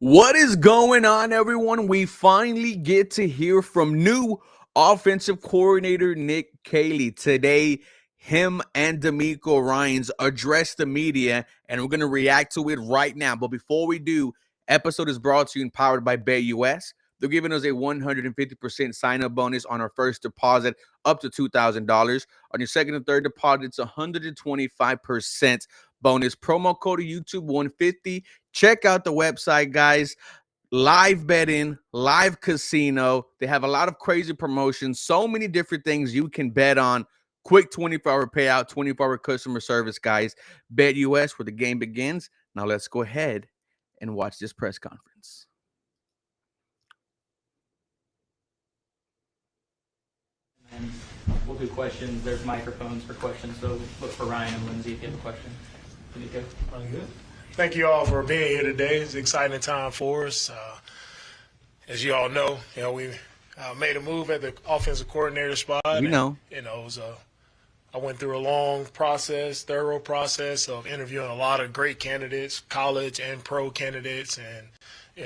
What is going on, everyone? We finally get to hear from new offensive coordinator Nick Caley. Today, him and D'Amico Ryans address the media, and we're going to react to it right now. But before we do, episode is brought to you and powered by BetUS. They're giving us a 150% sign-up bonus on our first deposit up to $2,000. On your second and third deposit, it's 125% bonus. Promo code YouTube 150. Check out the website, guys. Live betting, live casino. They have a lot of crazy promotions, so many different things you can bet on. Quick 24-hour payout, 24-hour customer service, guys. BetUS, where the game begins. Now let's go ahead and watch this press conference. And we'll do questions. There's microphones for questions, so look for Ryan and Lindsay if you have a question. Nico? Good. Thank you all for being here today. It's an exciting time for us. As you all know, we made a move at the offensive coordinator spot. I went through a long process, thorough process of interviewing a lot of great candidates, college and pro candidates, and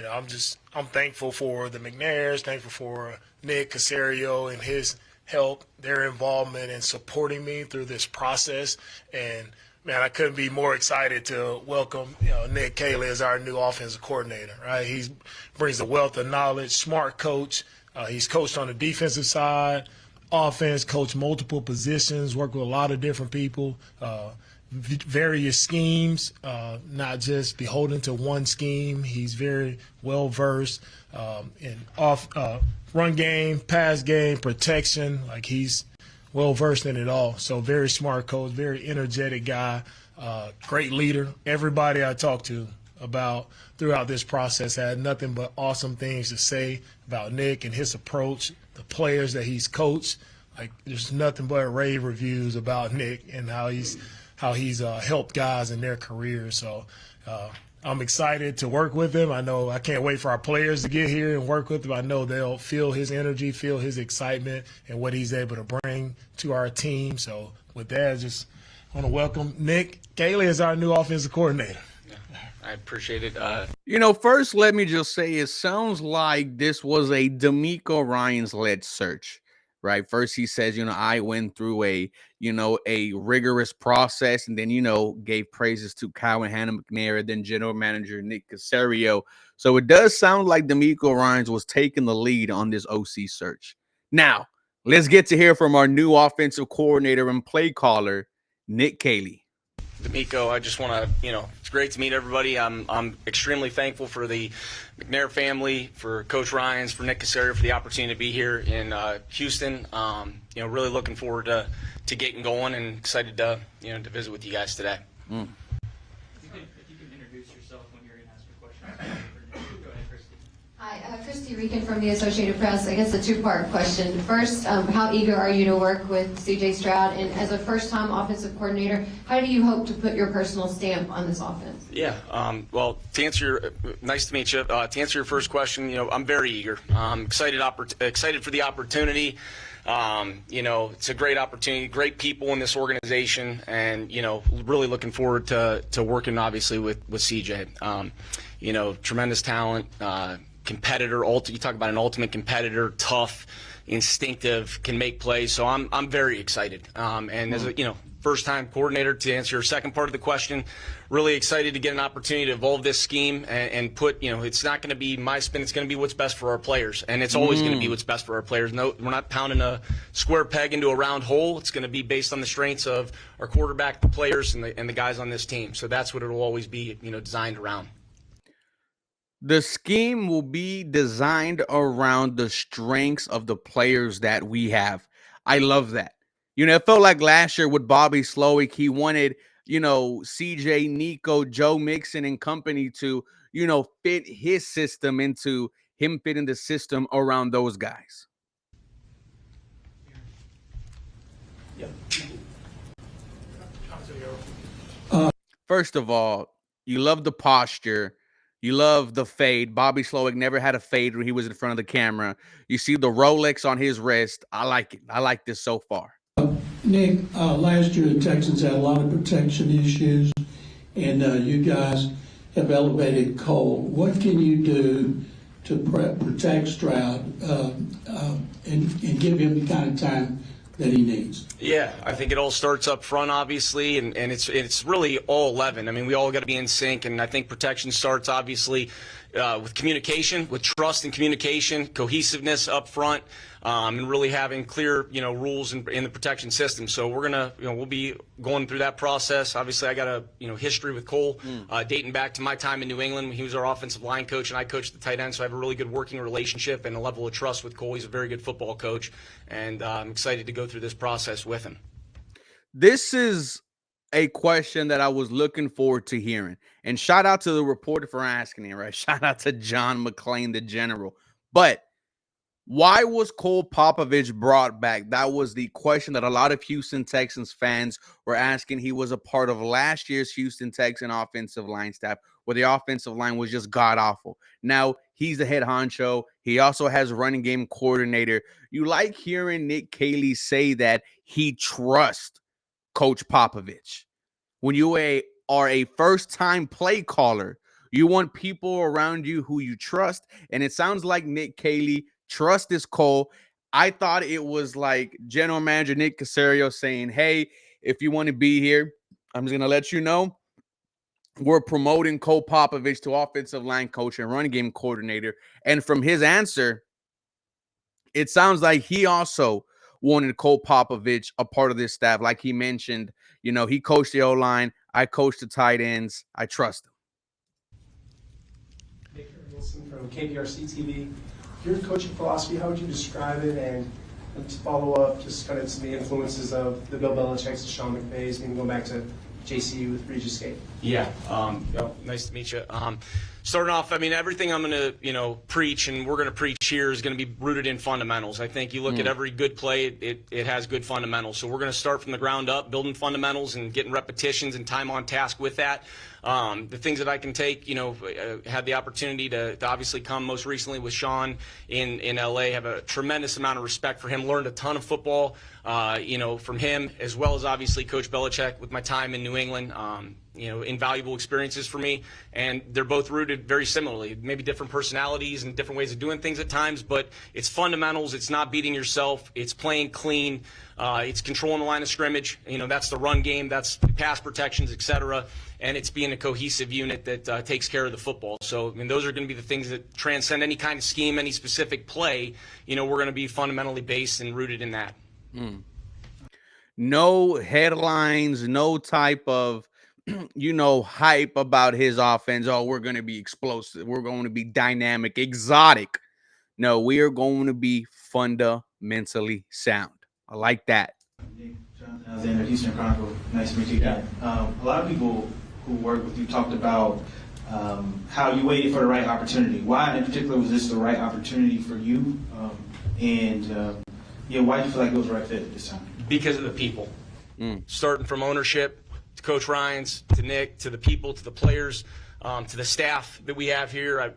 I'm thankful for the McNairs, thankful for Nick Caserio and his help, their involvement in supporting me through this process. And man, I couldn't be more excited to welcome Nick Caley as our new offensive coordinator. Right, he brings a wealth of knowledge, smart coach. He's coached on the defensive side, offense, coached multiple positions, worked with a lot of different people, various schemes, not just beholden to one scheme. He's very well versed in run game, pass game, protection. Like, he's well versed in it all. So very smart coach, very energetic guy, great leader. Everybody I talked to about throughout this process had nothing but awesome things to say about Nick and his approach, the players that he's coached. Like, there's nothing but rave reviews about Nick and how he's helped guys in their careers. So I'm excited to work with him. I can't wait for our players to get here and work with him. I know they'll feel his energy, feel his excitement, and what he's able to bring to our team. So with that, I just want to welcome Nick Caley as our new offensive coordinator. I appreciate it. First, let me just say, it sounds like this was a D'Amico Ryans-led search. Right. First, he says, I went through a rigorous process, and then, gave praises to Kyle and Hannah McNair, then general manager Nick Caserio. So it does sound like D'Amico Ryans was taking the lead on this OC search. Now, let's get to hear from our new offensive coordinator and play caller, Nick Caley. D'Amico, I just want to, it's great to meet everybody. I'm extremely thankful for the McNair family, for Coach Ryans, for Nick Caserio, for the opportunity to be here in Houston. Really looking forward to getting going and excited to visit with you guys today. If you can introduce yourself when you're going to ask your question. Go ahead, Christy. Hi, Christy Regan from the Associated Press. I guess a two-part question. First, how eager are you to work with C.J. Stroud? And as a first-time offensive coordinator, how do you hope to put your personal stamp on this offense? Yeah. Well, nice to meet you. To answer your first question, I'm very eager. Excited for the opportunity. It's a great opportunity, great people in this organization, and, really looking forward to working, obviously, with CJ. Tremendous talent, competitor. You talk about an ultimate competitor, tough, instinctive, can make plays. So I'm very excited. And as a first-time coordinator, to answer your second part of the question, really excited to get an opportunity to evolve this scheme and put, it's not going to be my spin. It's going to be what's best for our players, and it's always going to be what's best for our players. No, we're not pounding a square peg into a round hole. It's going to be based on the strengths of our quarterback, the players, and the guys on this team. So that's what it will always be, designed around. The scheme will be designed around the strengths of the players that we have. I love that. It felt like last year with Bobby Slowick, he wanted, CJ, Nico, Joe Mixon and company to, fit his system into him fitting the system around those guys. First of all, you love the posture. You love the fade. Bobby Slowick never had a fade when he was in front of the camera. You see the Rolex on his wrist. I like it. I like this so far. Nick, last year the Texans had a lot of protection issues, and you guys have elevated Cole. What can you do to protect Stroud and give him the kind of time that he needs? Yeah, I think it all starts up front, obviously, and it's really all 11. I mean, we all got to be in sync, and I think protection starts, obviously, with communication, with trust and communication, cohesiveness up front, and really having clear, rules in the protection system. So we're gonna, we'll be going through that process. Obviously, I got a, history with Cole, dating back to my time in New England. He was our offensive line coach, and I coached the tight end, so I have a really good working relationship and a level of trust with Cole. He's a very good football coach, and I'm excited to go through this process with him. This is a question that I was looking forward to hearing. And shout out to the reporter for asking it, right? Shout out to John McClain, the general. But why was Cole Popovich brought back? That was the question that a lot of Houston Texans fans were asking. He was a part of last year's Houston Texan offensive line staff, where the offensive line was just god-awful. Now, he's the head honcho. He also has running game coordinator. You like hearing Nick Caley say that he trusts Coach Popovich. When you are a first-time play caller, you want people around you who you trust, and it sounds like Nick Caley trusts this Cole. I thought it was like General Manager Nick Caserio saying, hey, if you want to be here, I'm just going to let you know we're promoting Cole Popovich to offensive line coach and running game coordinator. And from his answer, it sounds like he also wanted Cole Popovich a part of this staff. Like he mentioned, he coached the O-line. I coached the tight ends. I trust him. Victor Wilson from KPRC TV. Your coaching philosophy, how would you describe it? And to follow up, just kind of some of the influences of the Bill Belichick's and Sean McVay's, maybe going back to JCU with Regis Gate. Yeah, nice to meet you. Starting off, I mean, everything I'm going to, preach and we're going to preach here is going to be rooted in fundamentals. I think you look at every good play, it has good fundamentals. So we're going to start from the ground up, building fundamentals and getting repetitions and time on task with that. The things that I can take, had the opportunity to obviously come most recently with Sean in LA, have a tremendous amount of respect for him, learned a ton of football, from him, as well as obviously Coach Belichick with my time in New England. Invaluable experiences for me, and they're both rooted very similarly. Maybe different personalities and different ways of doing things at times, but it's fundamentals. It's not beating yourself. It's playing clean. It's controlling the line of scrimmage. That's the run game. That's pass protections, etc. And it's being a cohesive unit that takes care of the football. So, those are going to be the things that transcend any kind of scheme, any specific play. We're going to be fundamentally based and rooted in that. No headlines, no type of hype about his offense. Oh, we're going to be explosive. We're going to be dynamic, exotic. No, we are going to be fundamentally sound. I like that. Nick, Jonathan Alexander, Houston Chronicle. Nice to meet you again. A lot of people who work with you talked about how you waited for the right opportunity. Why, in particular, was this the right opportunity for you? Why do you feel like it was the right fit at this time? Because of the people. Starting from ownership, to Coach Ryans, to Nick, to the people, to the players, to the staff that we have here. I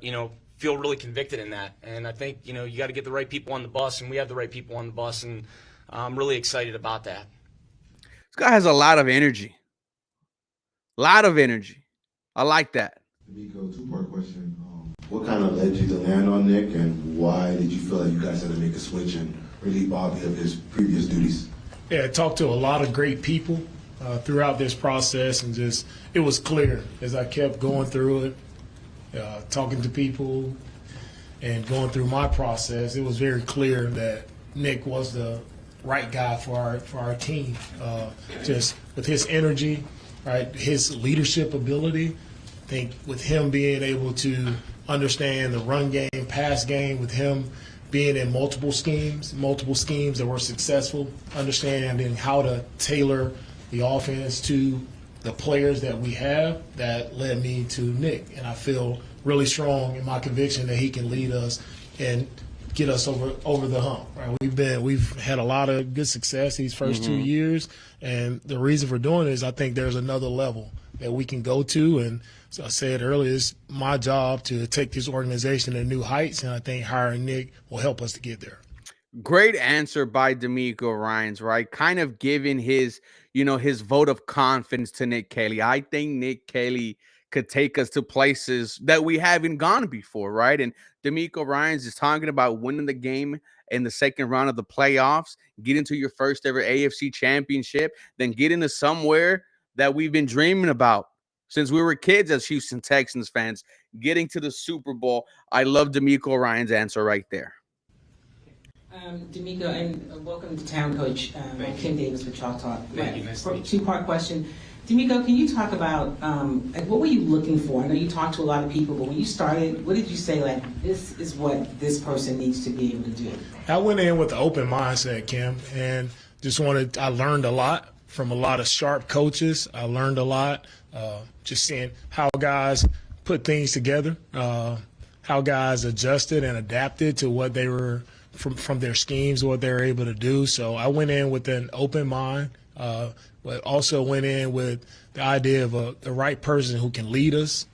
feel really convicted in that. And I think, you got to get the right people on the bus, and we have the right people on the bus, and I'm really excited about that. This guy has a lot of energy. I like that. Nico, two-part question. What kind of led you to land on Nick, and why did you feel like you guys had to make a switch and relieve Bobby of his previous duties? Yeah, I talked to a lot of great people throughout this process, and it was clear as I kept going through it, talking to people and going through my process. It was very clear that Nick was the right guy for our team. Just with his energy, right, his leadership ability. I think with him being able to understand the run game, pass game, with him being in multiple schemes that were successful, understanding how to tailor the offense to the players that we have, that led me to Nick. And I feel really strong in my conviction that he can lead us and get us over the hump. Right? We've had a lot of good success these first 2 years, and the reason for doing it is I think there's another level that we can go to. And as I said earlier, it's my job to take this organization to new heights, and I think hiring Nick will help us to get there. Great answer by D'Amico Ryans, right? Kind of giving his vote of confidence to Nick Caley. I think Nick Caley could take us to places that we haven't gone before, right? And D'Amico Ryans is talking about winning the game in the second round of the playoffs, get into your first ever AFC championship, then get into somewhere that we've been dreaming about since we were kids as Houston Texans fans, getting to the Super Bowl. I love D'Amico Ryans' answer right there. D'Amico, and welcome to town, Coach. I'm Kim Davis with Chalk Talk. Thank you. Nice to meet you. Two-part question. D'Amico, can you talk about what were you looking for? I know you talked to a lot of people, but when you started, what did you say, like, this is what this person needs to be able to do? I went in with an open mindset, Kim, and I learned a lot from a lot of sharp coaches. I learned a lot just seeing how guys put things together, how guys adjusted and adapted to what they were from their schemes, what they were able to do. So I went in with an open mind, but also went in with the idea of the right person who can lead us,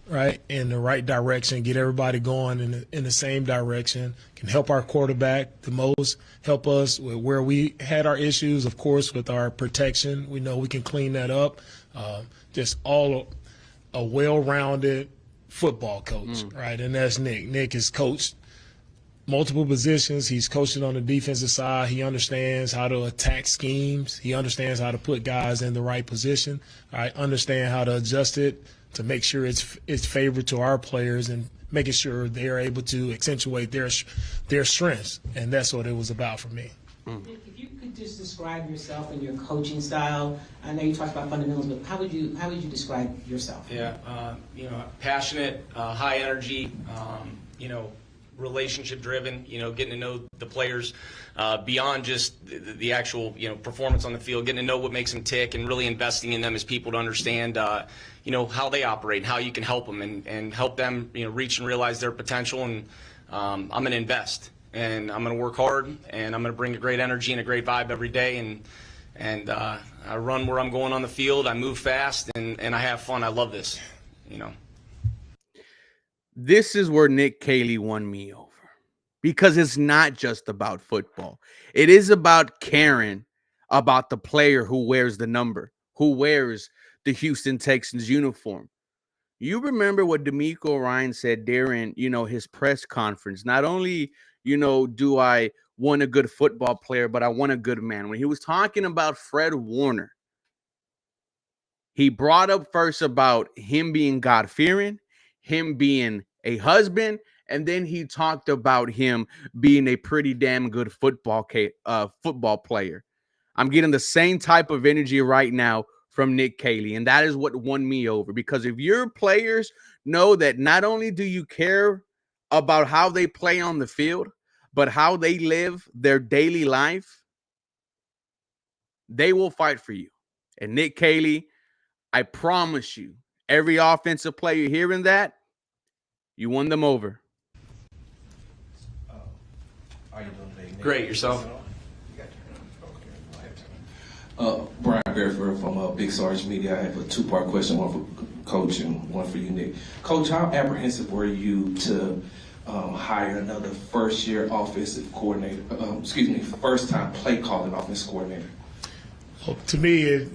right, in the right direction, get everybody going in the same direction, can help our quarterback the most, help us with where we had our issues, of course, with our protection. We know we can clean that up. Just all a well-rounded football coach, right, and that's Nick. Nick has coached multiple positions. He's coaching on the defensive side. He understands how to attack schemes. He understands how to put guys in the right position. I understand how to adjust it to make sure it's favored to our players and making sure they're able to accentuate their strengths. And that's what it was about for me. Nick, if you could just describe yourself and your coaching style. I know you talked about fundamentals, but how would you describe yourself? Yeah, passionate, high energy, relationship driven, getting to know the players beyond just the actual, performance on the field, getting to know what makes them tick and really investing in them as people to understand, how they operate and how you can help them and help them, reach and realize their potential. And I'm going to invest and I'm going to work hard and I'm going to bring a great energy and a great vibe every day. And I run where I'm going on the field. I move fast and I have fun. I love this, This is where Nick Caley won me over, because it's not just about football. It is about caring about the player who wears the number, who wears the Houston Texans uniform. You remember what D'Amico Ryans said during, his press conference. Not only, do I want a good football player, but I want a good man. When he was talking about Fred Warner, he brought up first about him being God-fearing, him being a husband, and then he talked about him being a pretty damn good football player. I'm getting the same type of energy right now from Nick Caley, and that is what won me over. Because if your players know that not only do you care about how they play on the field, but how they live their daily life, they will fight for you. And Nick Caley, I promise you, every offensive player hearing that, you won them over. How are you doing today, Nick? Great, yourself? Brian Bearford from Big Sarge Media. I have a two-part question, one for Coach and one for you, Nick. Coach, how apprehensive were you to hire another first-year offensive coordinator, first-time play-calling offensive coordinator? Well, to me,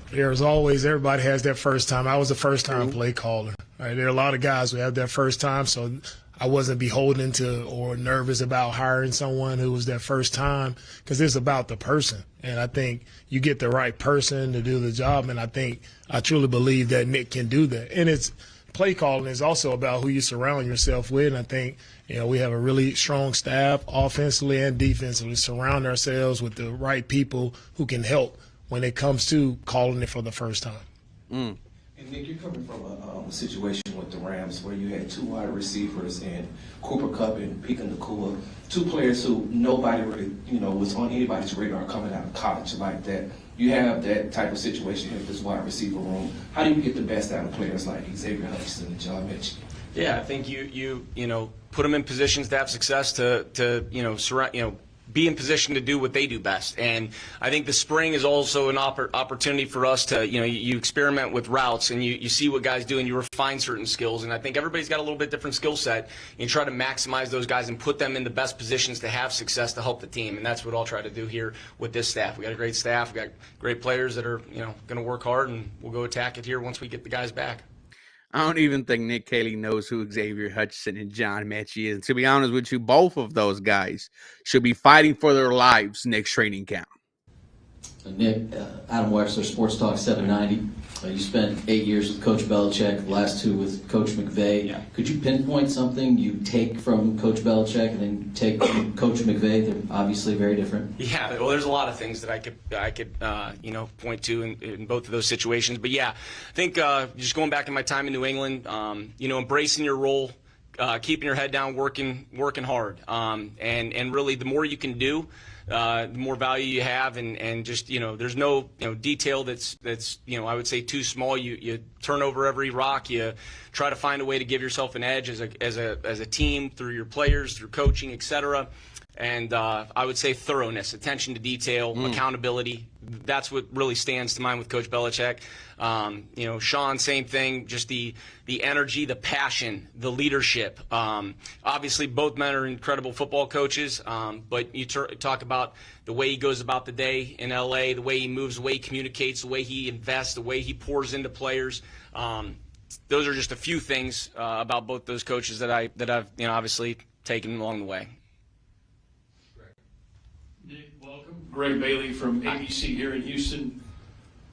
there's always, everybody has that first time. I was a first-time play caller. Right? There are a lot of guys who have that first time, so I wasn't beholden to or nervous about hiring someone who was their first time, because it's about the person. And I think you get the right person to do the job, and I truly believe that Nick can do that. And it's play calling is also about who you surround yourself with, and I think we have a really strong staff offensively and defensively. Surround ourselves with the right people who can help when it comes to calling it for the first time. And Nick, you're coming from a situation with the Rams where you had two wide receivers in Cooper Kupp and Pika Nakua, two players who nobody really, was on anybody's radar coming out of college like that. You have that type of situation here with this wide receiver room. How do you get the best out of players like Xavier Hutchinson and John Mitchell? Yeah, I think you put them in positions to have success to surround, be in position to do what they do best. And I think the spring is also an opportunity for us to, you experiment with routes and you see what guys do and you refine certain skills. And I think everybody's got a little bit different skill set. And you try to maximize those guys and put them in the best positions to have success to help the team. And that's what I'll try to do here with this staff. We got a great staff. We got great players that are, going to work hard, and we'll go attack it here once we get the guys back. I don't even think Nick Caley knows who Xavier Hutchinson and John Mechie is. And to be honest with you, both of those guys should be fighting for their lives next training camp. Nick, Adam Wexler, Sports Talk 790. You spent 8 years with Coach Belichick, the last 2 with Coach McVay. Yeah. Could you pinpoint something you take from Coach Belichick and then take from Coach McVay? They're obviously very different. Yeah, well, there's a lot of things that I could point to in both of those situations. But yeah, I think just going back in my time in New England, embracing your role, keeping your head down, working hard, and really the more you can do, the more value you have, and just there's no detail that's I would say too small. You turn over every rock. You try to find a way to give yourself an edge as a team through your players, through coaching, etc. And I would say thoroughness, attention to detail, accountability. That's what really stands to mind with Coach Belichick. Sean, same thing, just the energy, the passion, the leadership. Obviously, both men are incredible football coaches, but you talk about the way he goes about the day in L.A., the way he moves, the way he communicates, the way he invests, the way he pours into players. Those are just a few things about both those coaches that I've obviously taken along the way. Nick, welcome. Greg Bailey from ABC here in Houston.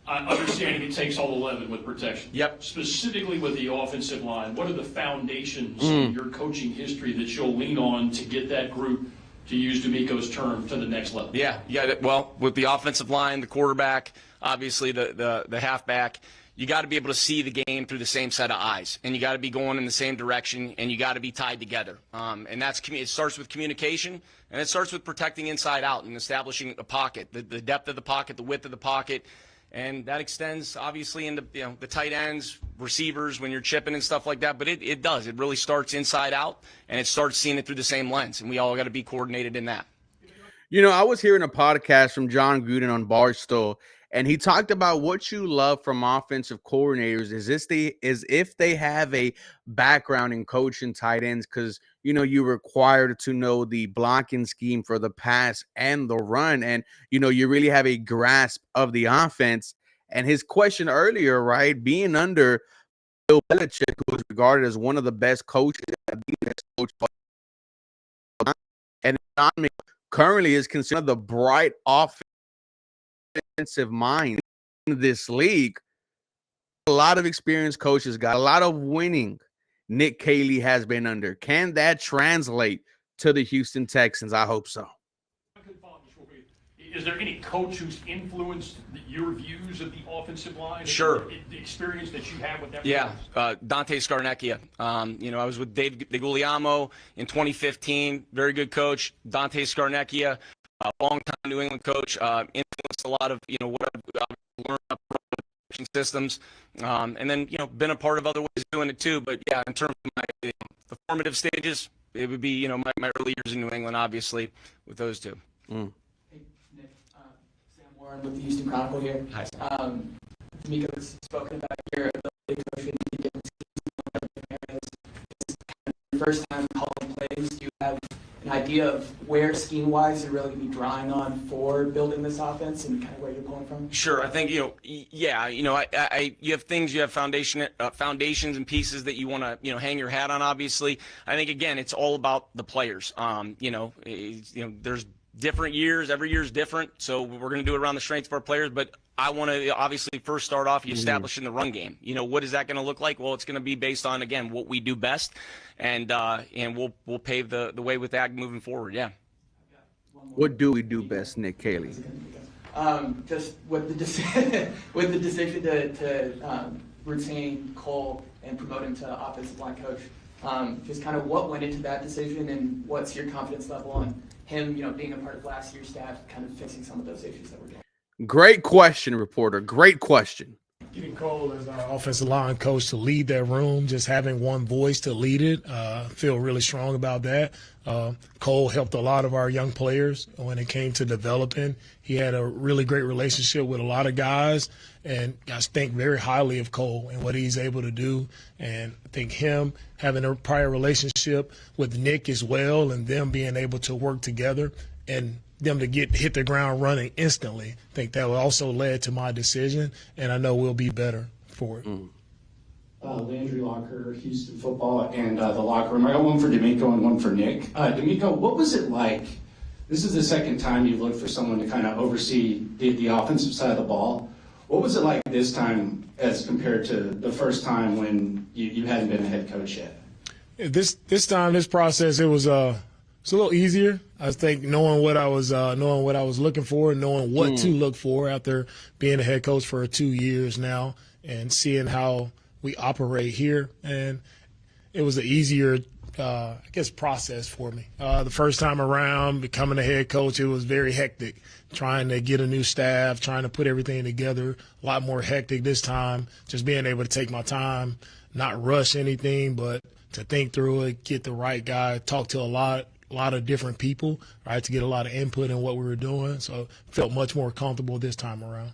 Understanding it takes all 11 with protection. Yep. Specifically with the offensive line, what are the foundations in your coaching history that you'll lean on to get that group, to use D'Amico's term, to the next level? Yeah. Well, with the offensive line, the quarterback, obviously the halfback, you got to be able to see the game through the same set of eyes, and you got to be going in the same direction, and you got to be tied together. And it starts with communication, and it starts with protecting inside out and establishing a pocket, the depth of the pocket, the width of the pocket, and that extends obviously into the tight ends, receivers when you're chipping and stuff like that. But it does. It really starts inside out, and it starts seeing it through the same lens, and we all got to be coordinated in that. I was hearing a podcast from John Gruden on Barstool, and he talked about what you love from offensive coordinators is if they have a background in coaching tight ends, because you're required to know the blocking scheme for the pass and the run, and you really have a grasp of the offense. And his question earlier, right, being under Bill Belichick, who is regarded as one of the best coaches, and currently is considered the bright offensive mind in this league. A lot of experienced coaches got a lot of winning. Nick Caley has been under. Can that translate to the Houston Texans? I hope so. Is there any coach who's influenced your views of the offensive line? Sure. The experience that you have with that? Yeah, Dante Scarnecchia. I was with Dave DeGuglielmo in 2015. Very good coach. Dante Scarnecchia, long-time New England coach, influenced a lot of what I've learned about coaching systems, and then been a part of other ways of doing it too. But yeah, in terms of the formative stages, it would be my early years in New England, obviously, with those two. Hey, Nick, Sam Warren with the Houston Chronicle here. Hi. D'Amico has spoken about your ability to coach in different areas. It's kind of your first time calling plays. Do you have an idea of where scheme-wise you're really going to be drawing on for building this offense and kind of where you're pulling from? Sure, I think you have things, you have foundations and pieces that you want to hang your hat on. Obviously, I think again it's all about the players. There's different years. Every year is different, so we're going to do it around the strengths of our players. But I want to obviously first start off establishing the run game. What is that going to look like? Well, it's going to be based on again what we do best, and we'll pave the way with that moving forward. Yeah. What do we do best, Nick Caley? Just with the decision to retain Cole and promote him to offensive line coach. Just kind of what went into that decision, and what's your confidence level on him, being a part of last year's staff, kind of fixing some of those issues that we're doing? Great question, reporter. Great question. Getting Cole as our offensive line coach to lead that room, just having one voice to lead it, feel really strong about that. Cole helped a lot of our young players when it came to developing. He had a really great relationship with a lot of guys, and guys think very highly of Cole and what he's able to do. And I think him having a prior relationship with Nick as well, and them being able to work together and them to hit the ground running instantly, I think that also led to my decision, and I know we'll be better for it. Landry Locker, Houston Football, and the locker room. I got one for D'Amico and one for Nick. D'Amico, what was it like? This is the second time you've looked for someone to kind of oversee the offensive side of the ball. What was it like this time as compared to the first time when you hadn't been a head coach yet? This time, this process, it's a little easier. I think knowing what I was looking for, and knowing what to look for after being a head coach for 2 years now, and seeing how we operate here, and it was an easier, process for me. The first time around, becoming a head coach, it was very hectic. Trying to get a new staff, trying to put everything together, a lot more hectic this time. Just being able to take my time, not rush anything, but to think through it, get the right guy, talk to a lot of different people, right, to get a lot of input in what we were doing. So felt much more comfortable this time around.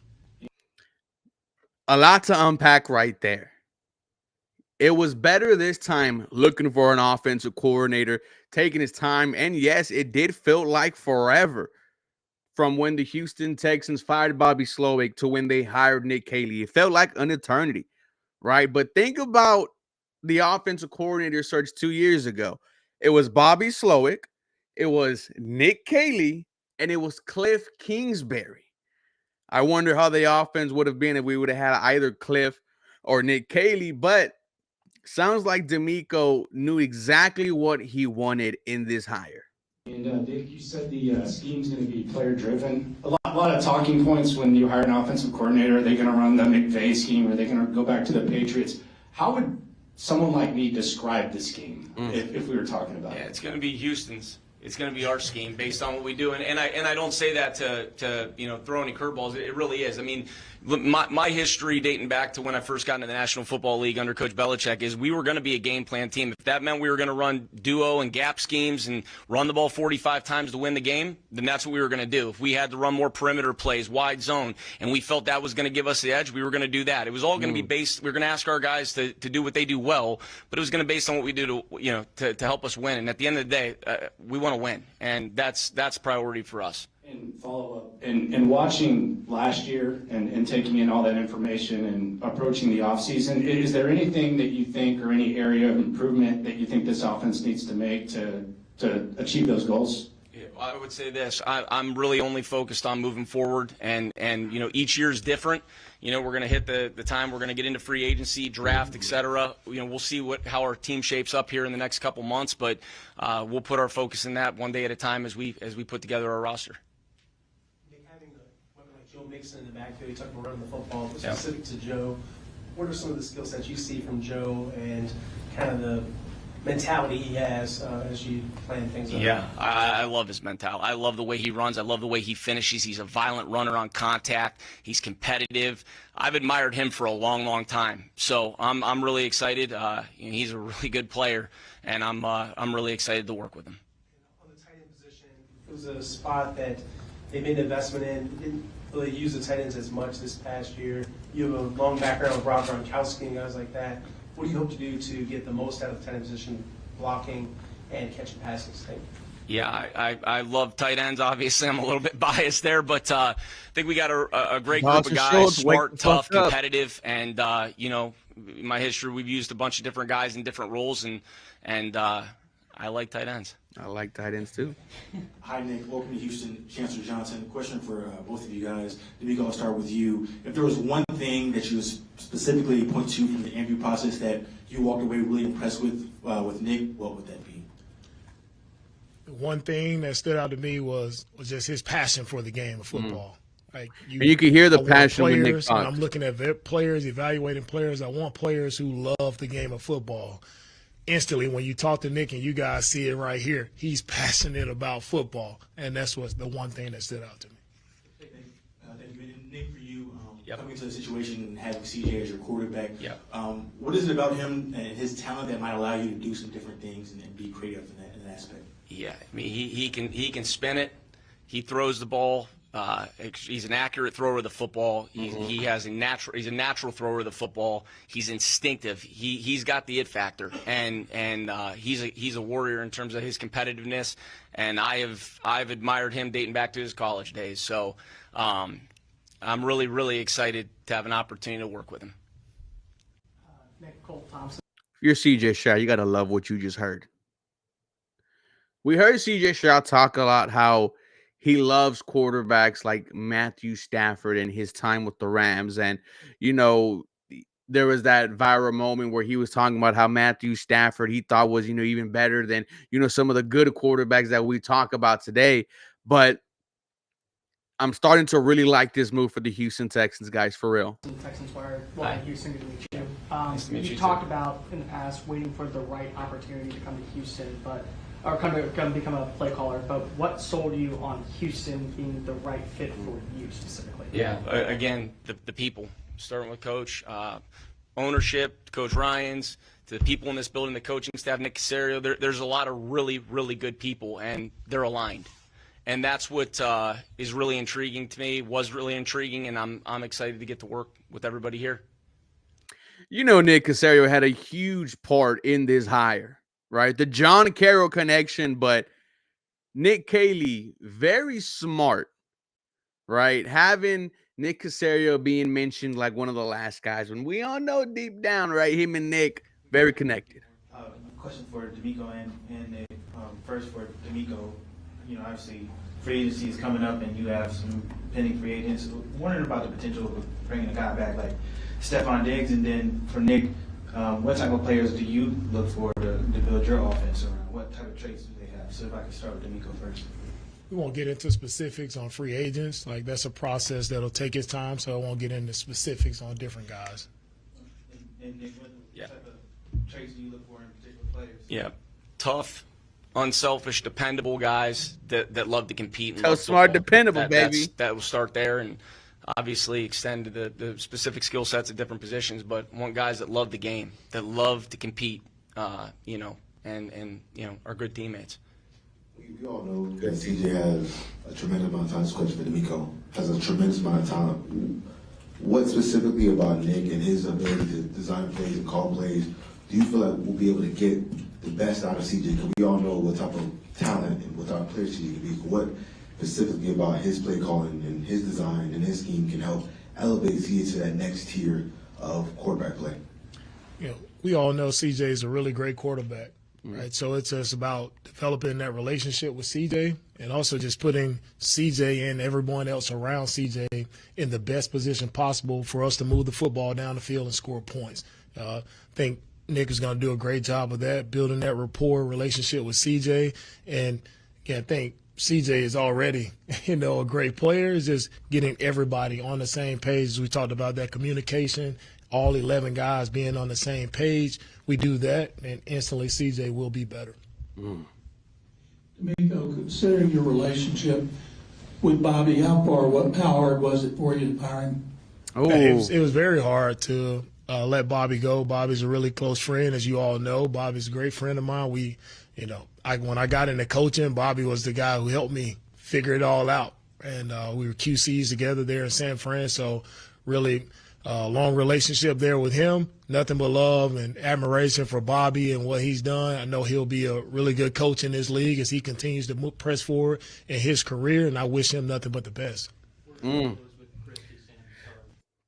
A lot to unpack right there. It was better this time looking for an offensive coordinator, taking his time. And yes, it did feel like forever from when the Houston Texans fired Bobby Slowick to when they hired Nick Caley. It felt like an eternity, right? But think about the offensive coordinator search 2 years ago. It was Bobby Slowick, it was Nick Caley, and it was Cliff Kingsbury. I wonder how the offense would have been if we would have had either Cliff or Nick Caley, but sounds like D'Amico knew exactly what he wanted in this hire. And Dick, you said the scheme's going to be player-driven. A lot of talking points when you hire an offensive coordinator. Are they going to run the McVay scheme? Are they going to go back to the Patriots? How would someone like me describe the scheme if we were talking about it? Yeah, it's going to be Houston's. It's going to be our scheme based on what we do, and I don't say that to throw any curveballs. It really is. I mean, my history dating back to when I first got into the National Football League under Coach Belichick is we were going to be a game plan team. If that meant we were going to run duo and gap schemes and run the ball 45 times to win the game, then that's what we were going to do. If we had to run more perimeter plays, wide zone, and we felt that was going to give us the edge, we were going to do that. It was all going to be based. We were going to ask our guys to do what they do well, but it was going to be based on what we do to help us win. And at the end of the day, we want to win, and that's priority for us. And follow up, and watching last year and taking in all that information and approaching the offseason, is there anything that you think or any area of improvement that you think this offense needs to make to achieve those goals? I would say this. I'm really only focused on moving forward, and each year is different. We're going to hit the time. We're going to get into free agency, draft, et cetera. We'll see how our team shapes up here in the next couple months, but we'll put our focus in that one day at a time as we put together our roster. Having like Joe Mixon in the backfield, you talk about running the football, but specific to Joe, what are some of the skill sets you see from Joe and kind of the mentality he has as you plan things out? Yeah, I love his mentality. I love the way he runs. I love the way he finishes. He's a violent runner on contact. He's competitive. I've admired him for a long, long time. So I'm really excited. He's a really good player, and I'm really excited to work with him. On the tight end position, it was a spot that they made an investment in. Didn't really use the tight ends as much this past year. You have a long background with Rob Gronkowski and guys like that. What do you hope to do to get the most out of the tight end position, blocking and catching passes? Thank you. Yeah, I love tight ends. Obviously, I'm a little bit biased there, but I think we got a great group of guys, smart, tough, competitive, and in my history, we've used a bunch of different guys in different roles, and I like tight ends. I like tight ends too. Hi, Nick. Welcome to Houston. Chancellor Johnson. Question for both of you guys. D'Amico, I'll start with you. If there was one thing that you specifically point to from the interview process that you walked away really impressed with Nick, what would that be? One thing that stood out to me was just his passion for the game of football. Like you can hear the passion when Nick talks. I'm looking at players, evaluating players. I want players who love the game of football. Instantly, when you talk to Nick and you guys see it right here, he's passionate about football, and that's what's the one thing that stood out to me. Thank you. And Nick, for you, coming into the situation and having CJ as your quarterback, what is it about him and his talent that might allow you to do some different things and be creative in that aspect? Yeah, I mean he can spin it. He throws the ball. He's an accurate thrower of the football. He's a natural thrower of the football. He's instinctive. He's got the it factor, and he's a warrior in terms of his competitiveness. And I've admired him dating back to his college days. So I'm really excited to have an opportunity to work with him. Nick Cole Thompson. If you're CJ Stroud, you got to love what you just heard. We heard CJ Stroud talk a lot how he loves quarterbacks like Matthew Stafford and his time with the Rams. And, you know, there was that viral moment where he was talking about how Matthew Stafford he thought was, even better than, some of the good quarterbacks that we talk about today. But I'm starting to really like this move for the Houston Texans, guys, for real. Texans wire. Well, Hi. Houston, good to meet you. Nice to meet you You too. talked about in the past waiting for the right opportunity to come to Houston, or come become a play caller. But what sold you on Houston being the right fit for you specifically? Yeah, again, the people, starting with Coach, ownership, Coach Ryans, to the people in this building, the coaching staff, Nick Caserio. There's a lot of really, really good people, and they're aligned. And that's what is really intriguing to me, was really intriguing, and I'm excited to get to work with everybody here. Nick Caserio had a huge part in this hire, right? The John Carroll connection, but Nick Caley, very smart, right? Having Nick Caserio being mentioned like one of the last guys, when we all know deep down, right? Him and Nick, very connected. Question for D'Amico and Nick. First for D'Amico, obviously free agency is coming up and you have some pending free agents. Wondering about the potential of bringing a guy back like Stephon Diggs, and then for Nick, what type of players do you look for to build your offense around? What type of traits do they have? So if I could start with D'Amico first. We won't get into specifics on free agents. Like, that's a process that'll take its time, so I won't get into specifics on different guys. And Nick, what type of traits do you look for in particular players? Yeah, tough, unselfish, dependable guys that love to compete. And So love smart, football. dependable, baby. That will start there, and obviously extend to the specific skill sets at different positions. But want guys that love the game, that love to compete, and are good teammates. We all know that CJ has a tremendous amount of talent. This question for D'Amico has a tremendous amount of talent. What specifically about Nick and his ability to design plays and call plays do you feel like we'll be able to get the best out of CJ? Because we all know what type of talent and what type of player CJ can be. What specifically about his play calling and his design and his scheme can help elevate CJ to that next tier of quarterback play? We all know CJ is a really great quarterback. Right, so it's just about developing that relationship with CJ and also just putting CJ and everyone else around CJ in the best position possible for us to move the football down the field and score points. I think Nick is going to do a great job of that, building that rapport relationship with CJ. And I think CJ is already, a great player. It's just getting everybody on the same page. We talked about that communication, all 11 guys being on the same page. We do that, and instantly CJ will be better. D'Amico, considering your relationship with Bobby, how hard was it for you to hire him? It was very hard to let Bobby go. Bobby's a really close friend, as you all know. Bobby's a great friend of mine. When I got into coaching, Bobby was the guy who helped me figure it all out. And we were QCs together there in San Fran, so really long relationship there with him. Nothing but love and admiration for Bobby and what he's done. I know he'll be a really good coach in this league as he continues to press forward in his career, and I wish him nothing but the best.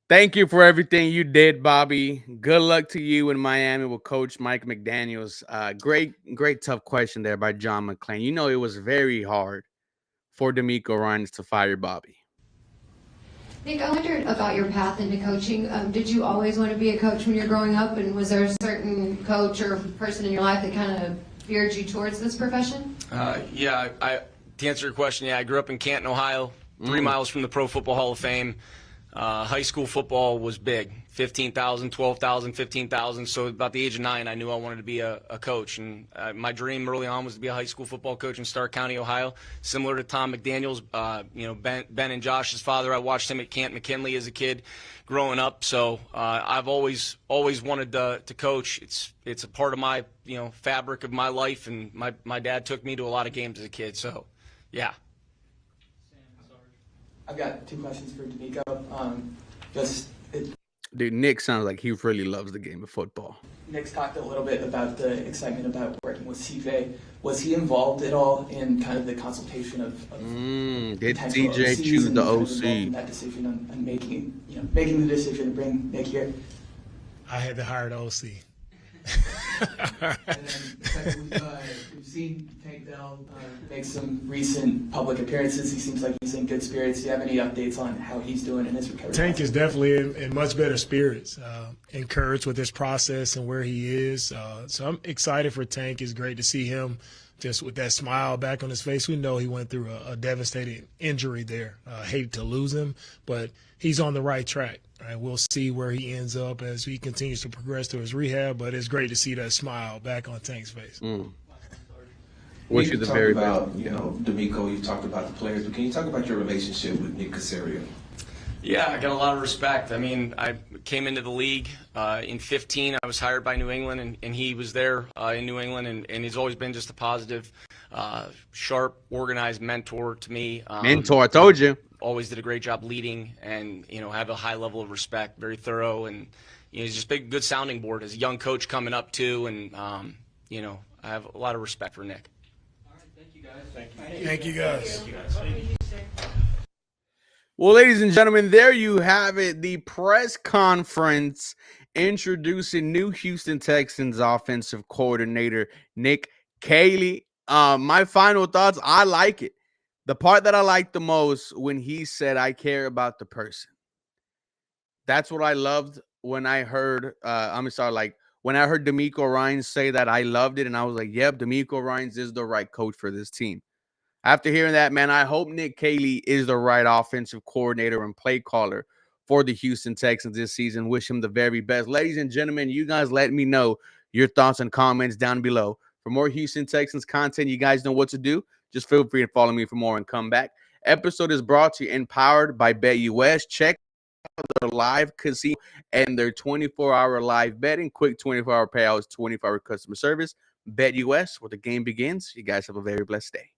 Thank you for everything you did, Bobby. Good luck to you in Miami with Coach Mike McDaniels. Great tough question there by John McClain. It was very hard for D'Amico Ryans to fire Bobby. Nick, I wondered about your path into coaching. Did you always want to be a coach when you were growing up, and was there a certain coach or person in your life that kind of veered you towards this profession? To answer your question, I grew up in Canton, Ohio, 3 miles from the Pro Football Hall of Fame. High school football was big, 15,000, 12,000, 15,000. So about the age of 9, I knew I wanted to be a coach. And my dream early on was to be a high school football coach in Stark County, Ohio. Similar to Tom McDaniels, Ben and Josh's father, I watched him at Camp McKinley as a kid growing up. So I've always wanted to coach. It's a part of my fabric of my life, and my dad took me to a lot of games as a kid. So, yeah. I've got 2 questions for D'Amico. Dude, Nick sounds like he really loves the game of football. Nick's talked a little bit about the excitement about working with CJ. Was he involved at all in kind of the consultation of did potential CJ OCs choose and the kind of OC? involved in that decision on making the decision to bring Nick here? I had to hire the OC. And then second, we've seen Tank Dell make some recent public appearances. He seems like he's in good spirits. Do you have any updates on how he's doing in his recovery? Tank is definitely in much better spirits, encouraged with his process and where he is. So I'm excited for Tank. It's great to see him just with that smile back on his face. We know he went through a devastating injury there. Hate to lose him, but he's on the right track. Right? We'll see where he ends up as he continues to progress through his rehab, but it's great to see that smile back on Tank's face. Wish you the very best. You know, D'Amico, you talked about the players, but can you talk about your relationship with Nick Caserio? Yeah, I got a lot of respect. I mean, I came into the league in 15. I was hired by New England, and he was there in New England, and he's always been just a positive, sharp, organized mentor to me. Mentor, I told you. Always did a great job leading, and have a high level of respect, very thorough, and he's just a good sounding board as a young coach coming up too, and I have a lot of respect for Nick. All right, thank you guys. Thank you, guys. Well, ladies and gentlemen, there you have it. The press conference introducing new Houston Texans offensive coordinator Nick Caley. My final thoughts, I like it. The part that I liked the most when he said, I care about the person. That's what I loved when I heard, when I heard D'Amico Ryans say that, I loved it. And I was like, yep, D'Amico Ryans is the right coach for this team. After hearing that, man, I hope Nick Caley is the right offensive coordinator and play caller for the Houston Texans this season. Wish him the very best. Ladies and gentlemen, you guys let me know your thoughts and comments down below. For more Houston Texans content, you guys know what to do. Just feel free to follow me for more and come back. Episode is brought to you and powered by BetUS. Check out their live casino and their 24-hour live betting. Quick 24-hour payouts, 24-hour customer service. BetUS, where the game begins. You guys have a very blessed day.